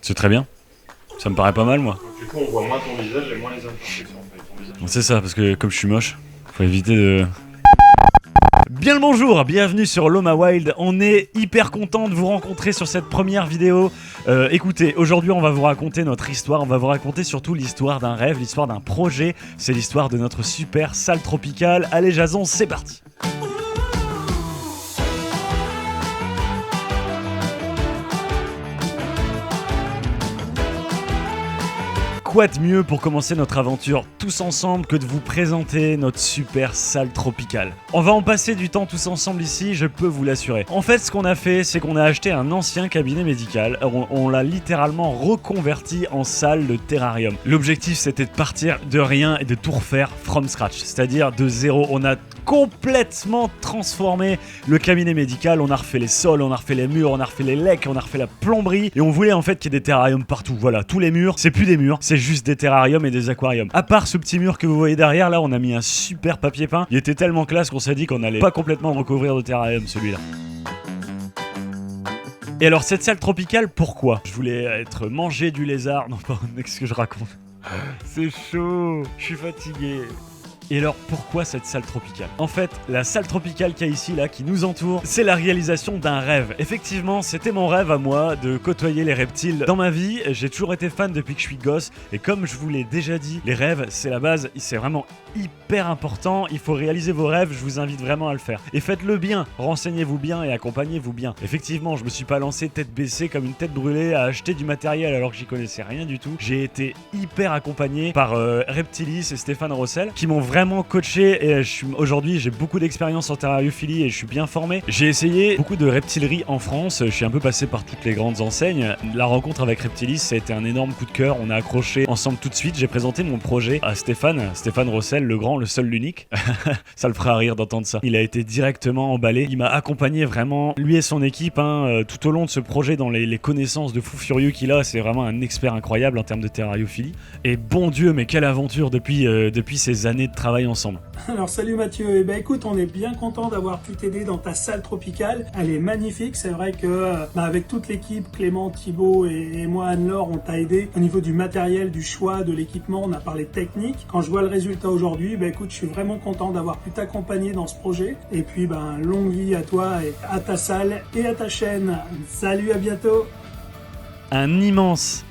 C'est très bien. Ça me paraît pas mal, moi. Du coup, on voit moins ton visage et moins les imperfections. En fait, ton visage. C'est ça, parce que comme je suis moche, faut éviter de... Bien le bonjour, bienvenue sur Loma Wild. On est hyper content de vous rencontrer sur cette première vidéo. Écoutez, aujourd'hui on va vous raconter notre histoire, on va vous raconter surtout l'histoire d'un rêve, l'histoire d'un projet. C'est l'histoire de notre super salle tropicale. Allez Jason, c'est parti. Quoi de mieux pour commencer notre aventure tous ensemble que de vous présenter notre super salle tropicale. On va en passer du temps tous ensemble ici, je peux vous l'assurer. En fait, ce qu'on a fait, c'est qu'on a acheté un ancien cabinet médical. On l'a littéralement reconverti en salle de terrarium. L'objectif, c'était de partir de rien et de tout refaire from scratch, c'est-à-dire de zéro. On a complètement transformé le cabinet médical, on a refait les sols, on a refait les murs, on a refait les lecs, on a refait la plomberie et on voulait en fait qu'il y ait des terrariums partout. Voilà, tous les murs, c'est plus des murs, c'est juste des terrariums et des aquariums. À part ce petit mur que vous voyez derrière, là on a mis un super papier peint. Il était tellement classe qu'on s'est dit qu'on allait pas complètement le recouvrir de terrarium celui-là. Et alors cette salle tropicale, pourquoi ? Je voulais être mangé du lézard. Non pas, qu'est-ce que je raconte ? C'est chaud, je suis fatigué. Et alors, pourquoi cette salle tropicale ? En fait, la salle tropicale qu'il y a ici, là, qui nous entoure, c'est la réalisation d'un rêve. Effectivement, c'était mon rêve à moi de côtoyer les reptiles dans ma vie. J'ai toujours été fan depuis que je suis gosse. Et comme je vous l'ai déjà dit, les rêves, c'est la base. C'est vraiment hyper important. Il faut réaliser vos rêves. Je vous invite vraiment à le faire. Et faites-le bien. Renseignez-vous bien et accompagnez-vous bien. Effectivement, je me suis pas lancé tête baissée comme une tête brûlée à acheter du matériel alors que j'y connaissais rien du tout. J'ai été hyper accompagné par Reptilis et Stéphane Rossel qui m'ont vraiment coaché et aujourd'hui j'ai beaucoup d'expérience en terrariophilie et je suis bien formé. J'ai essayé beaucoup de reptileries en France, je suis un peu passé par toutes les grandes enseignes. La rencontre avec Reptilis, ça a été un énorme coup de cœur, on a accroché ensemble tout de suite. J'ai présenté mon projet à Stéphane Rossel, le grand, le seul, l'unique. Ça le fera rire d'entendre ça. Il a été directement emballé, il m'a accompagné vraiment, lui et son équipe, tout au long de ce projet dans les connaissances de fou furieux qu'il a. C'est vraiment un expert incroyable en termes de terrariophilie. Et bon Dieu, mais quelle aventure depuis ces années de travail ensemble. Alors salut Mathieu, et écoute, on est bien content d'avoir pu t'aider dans ta salle tropicale. Elle est magnifique, c'est vrai que avec toute l'équipe, Clément, Thibaut et moi Anne-Laure, on t'a aidé au niveau du matériel, du choix, de l'équipement, on a parlé technique. Quand je vois le résultat aujourd'hui, écoute, je suis vraiment content d'avoir pu t'accompagner dans ce projet. Et puis longue vie à toi et à ta salle et à ta chaîne. Salut, à bientôt. Un immense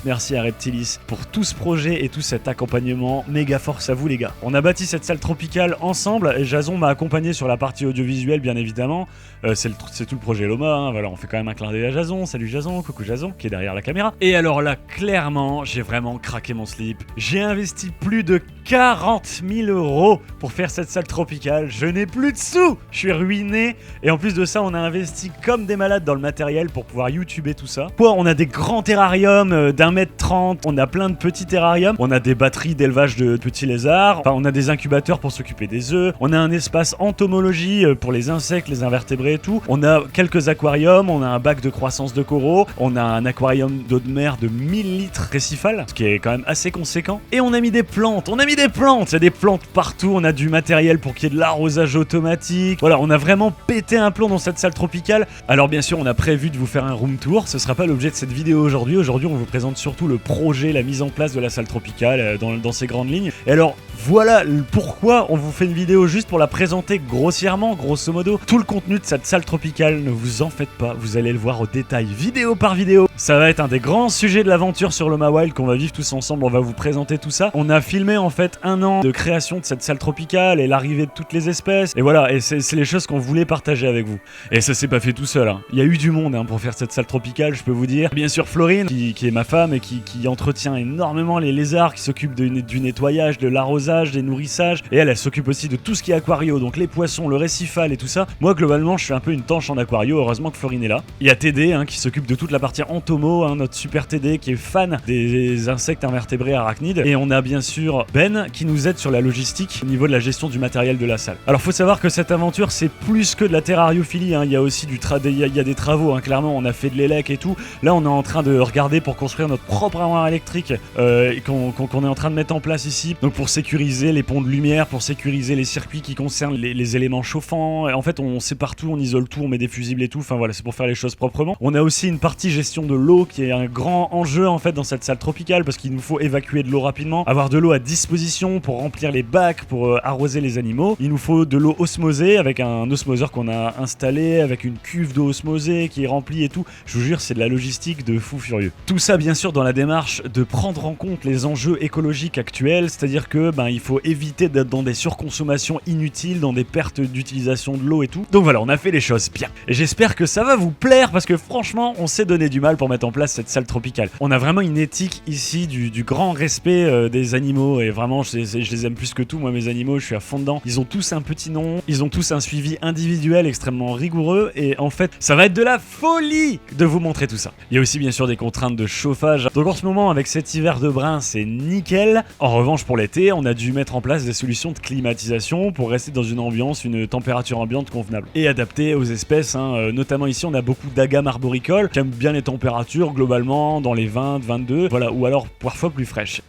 merci à Reptilis pour tout ce projet et tout cet accompagnement. Méga force à vous les gars. On a bâti cette salle tropicale ensemble et Jason m'a accompagné sur la partie audiovisuelle bien évidemment. C'est tout le projet Loma, voilà, on fait quand même un clin d'œil à Jason. Salut Jason, coucou Jason qui est derrière la caméra. Et alors là clairement j'ai vraiment craqué mon slip. J'ai investi plus de 40 000 € pour faire cette salle tropicale. Je n'ai plus de sous, je suis ruiné. Et en plus de ça on a investi comme des malades dans le matériel pour pouvoir youtuber tout ça. On a des grands terrarium d'1,30 m, on a plein de petits terrariums, on a des batteries d'élevage de petits lézards, on a des incubateurs pour s'occuper des œufs, on a un espace entomologie pour les insectes, les invertébrés et tout, on a quelques aquariums, on a un bac de croissance de coraux, on a un aquarium d'eau de mer de 1000 litres récifal, ce qui est quand même assez conséquent, et on a mis des plantes, il y a des plantes partout, on a du matériel pour qu'il y ait de l'arrosage automatique, voilà, on a vraiment pété un plomb dans cette salle tropicale. Alors bien sûr on a prévu de vous faire un room tour, ce sera pas l'objet de cette vidéo aujourd'hui, on vous présente surtout le projet, la mise en place de la salle tropicale dans ses grandes lignes. Et alors, voilà pourquoi on vous fait une vidéo juste pour la présenter grossièrement, grosso modo. Tout le contenu de cette salle tropicale, ne vous en faites pas, vous allez le voir au détail, vidéo par vidéo. Ça va être un des grands sujets de l'aventure sur Loma Wild qu'on va vivre tous ensemble, on va vous présenter tout ça. On a filmé en fait 1 an de création de cette salle tropicale et l'arrivée de toutes les espèces. Et voilà, et c'est les choses qu'on voulait partager avec vous. Et ça s'est pas fait tout seul, hein. Il y a eu du monde pour faire cette salle tropicale, je peux vous dire. Bien sûr Florine, qui est ma femme et qui entretient énormément les lézards, qui s'occupe du nettoyage, de l'arrosage, des nourrissages, et elle s'occupe aussi de tout ce qui est aquario, donc les poissons, le récifal et tout ça. Moi globalement je suis un peu une tanche en aquario, heureusement que Florine est là. Il y a TD qui s'occupe de toute la partie entomo, notre super TD qui est fan des insectes invertébrés arachnides, et on a bien sûr Ben qui nous aide sur la logistique au niveau de la gestion du matériel de la salle. Alors faut savoir que cette aventure c'est plus que de la terrariophilie, il y a aussi il y a des travaux, clairement on a fait de l'élec et tout. Là on est en train de regarder pour construire notre propre armoire électrique qu'on est en train de mettre en place ici. Donc pour sécuriser les ponts de lumière, pour sécuriser les circuits qui concernent les éléments chauffants. En fait, on sépare tout, on isole tout, on met des fusibles et tout. Enfin voilà, c'est pour faire les choses proprement. On a aussi une partie gestion de l'eau qui est un grand enjeu en fait dans cette salle tropicale parce qu'il nous faut évacuer de l'eau rapidement, avoir de l'eau à disposition pour remplir les bacs, pour arroser les animaux. Il nous faut de l'eau osmosée avec un osmoseur qu'on a installé, avec une cuve d'eau osmosée qui est remplie et tout. Je vous jure, c'est de la logistique de fou furieux. Tout ça bien sûr dans la démarche de prendre en compte les enjeux écologiques actuels, c'est-à-dire que il faut éviter d'être dans des surconsommations inutiles, dans des pertes d'utilisation de l'eau et tout. Donc voilà, on a fait les choses bien. Et j'espère que ça va vous plaire parce que franchement, on s'est donné du mal pour mettre en place cette salle tropicale. On a vraiment une éthique ici du grand respect des animaux et vraiment je les aime plus que tout. Moi mes animaux, je suis à fond dedans. Ils ont tous un petit nom, ils ont tous un suivi individuel extrêmement rigoureux et en fait ça va être de la folie de vous montrer tout ça. Il y a aussi bien sûr des contraintes de chauffage. Donc en ce moment avec cet hiver de brin c'est nickel. En revanche pour l'été on a dû mettre en place des solutions de climatisation pour rester dans une ambiance, une température ambiante convenable et adaptée aux espèces. Notamment ici on a beaucoup d'agames arboricoles qui aiment bien les températures globalement dans les 20, 22, voilà, ou alors parfois plus fraîches.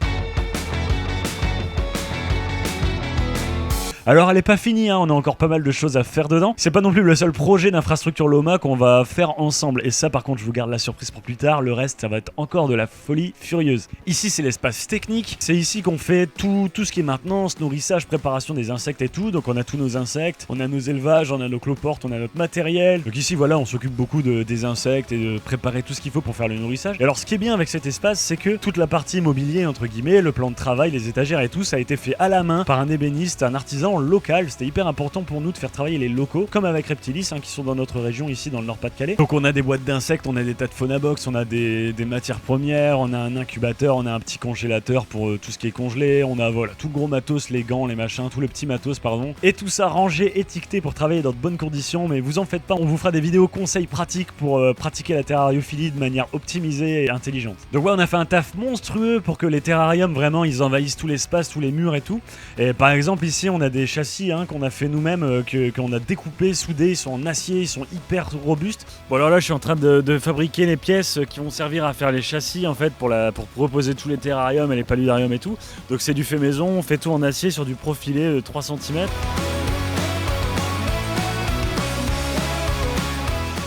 Alors elle est pas finie, on a encore pas mal de choses à faire dedans. C'est pas non plus le seul projet d'infrastructure Loma qu'on va faire ensemble. Et ça par contre je vous garde la surprise pour plus tard, le reste ça va être encore de la folie furieuse. Ici c'est l'espace technique, c'est ici qu'on fait tout ce qui est maintenance, nourrissage, préparation des insectes et tout. Donc on a tous nos insectes, on a nos élevages, on a nos cloportes, on a notre matériel. Donc ici voilà on s'occupe beaucoup des insectes et de préparer tout ce qu'il faut pour faire le nourrissage. Et alors ce qui est bien avec cet espace c'est que toute la partie mobilier entre guillemets, le plan de travail, les étagères et tout, ça a été fait à la main par un ébéniste, un artisan local. C'était hyper important pour nous de faire travailler les locaux, comme avec Reptilis qui sont dans notre région ici dans le Nord-Pas-de-Calais. Donc on a des boîtes d'insectes, on a des tas de Phonabox, on a des matières premières, on a un incubateur, on a un petit congélateur pour tout ce qui est congelé, on a voilà tout le gros matos, les gants, les machins, tout le petit matos pardon, et tout ça rangé, étiqueté pour travailler dans de bonnes conditions. Mais vous en faites pas, on vous fera des vidéos conseils pratiques pour pratiquer la terrariophilie de manière optimisée et intelligente. Donc ouais on a fait un taf monstrueux pour que les terrariums vraiment ils envahissent tout l'espace, tous les murs et tout. Et par exemple ici on a des châssis qu'on a fait nous-mêmes, qu'on a découpés, soudés, ils sont en acier, ils sont hyper robustes. Bon alors là je suis en train de fabriquer les pièces qui vont servir à faire les châssis en fait pour reposer tous les terrariums et les paludariums et tout. Donc c'est du fait maison, on fait tout en acier sur du profilé de 3 cm.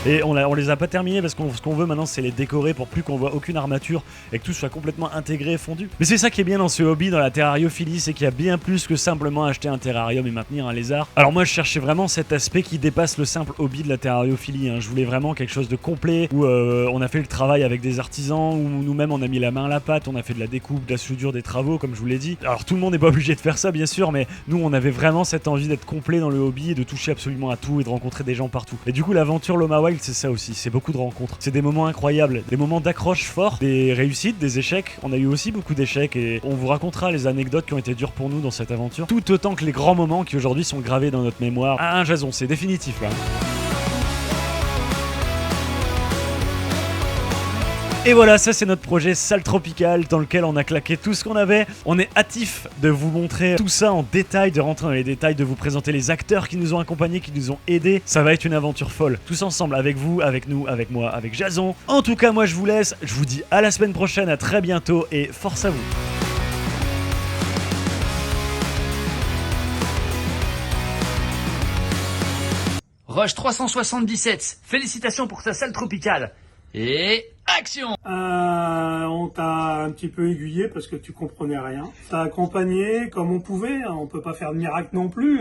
Et on les a pas terminés parce ce qu'on veut maintenant c'est les décorer pour plus qu'on voit aucune armature et que tout soit complètement intégré et fondu. Mais c'est ça qui est bien dans ce hobby, dans la terrariophilie, c'est qu'il y a bien plus que simplement acheter un terrarium et maintenir un lézard. Alors moi je cherchais vraiment cet aspect qui dépasse le simple hobby de la terrariophilie. Je voulais vraiment quelque chose de complet où on a fait le travail avec des artisans, où nous-mêmes on a mis la main à la pâte, on a fait de la découpe, de la soudure, des travaux comme je vous l'ai dit. Alors tout le monde n'est pas obligé de faire ça bien sûr, mais nous on avait vraiment cette envie d'être complet dans le hobby et de toucher absolument à tout et de rencontrer des gens partout. Et du coup l'aventure Loma Wild c'est ça aussi, c'est beaucoup de rencontres, c'est des moments incroyables, des moments d'accroche forts, des réussites, des échecs. On a eu aussi beaucoup d'échecs et on vous racontera les anecdotes qui ont été dures pour nous dans cette aventure, tout autant que les grands moments qui aujourd'hui sont gravés dans notre mémoire. Jason, c'est définitif là. Et voilà, ça c'est notre projet Salle Tropicale dans lequel on a claqué tout ce qu'on avait. On est hâtif de vous montrer tout ça en détail, de rentrer dans les détails, de vous présenter les acteurs qui nous ont accompagnés, qui nous ont aidés. Ça va être une aventure folle. Tous ensemble, avec vous, avec nous, avec moi, avec Jason. En tout cas, moi je vous laisse. Je vous dis à la semaine prochaine, à très bientôt et force à vous. Rush 377, félicitations pour ta salle tropicale. Et action! On t'a un petit peu aiguillé parce que tu comprenais rien. T'as accompagné comme on pouvait, on peut pas faire de miracle non plus.